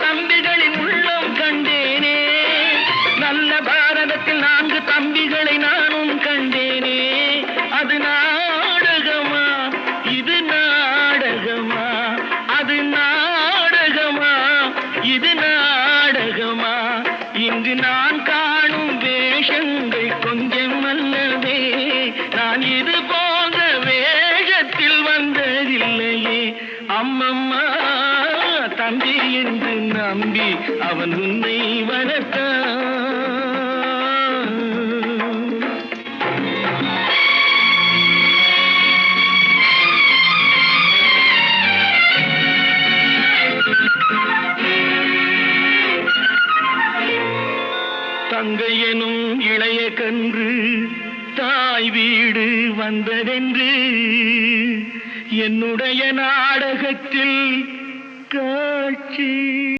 தம்பிகளின் உள்ளம் கண்டேனே, நல்ல பாரதத்தில் 4 தம்பிகளை நானும் கண்டேனே. அது நாடகமா, இது நாடகமா, அது நாடகமா, இது நாடகமா. இங்கு நான் காணும் வேஷங்கள் கொஞ்சம் அல்லவே, நான் இது போன்ற வேஷத்தில் வந்ததில்லையே. அம்மம்மா தம்பி என்று நம்பி அவன் உன்னை வளர்த்தான். தங்கை எனும் இளைய கன்று தாய் வீடு வந்ததென்று என்னுடைய நாடகத்தில் காட்சி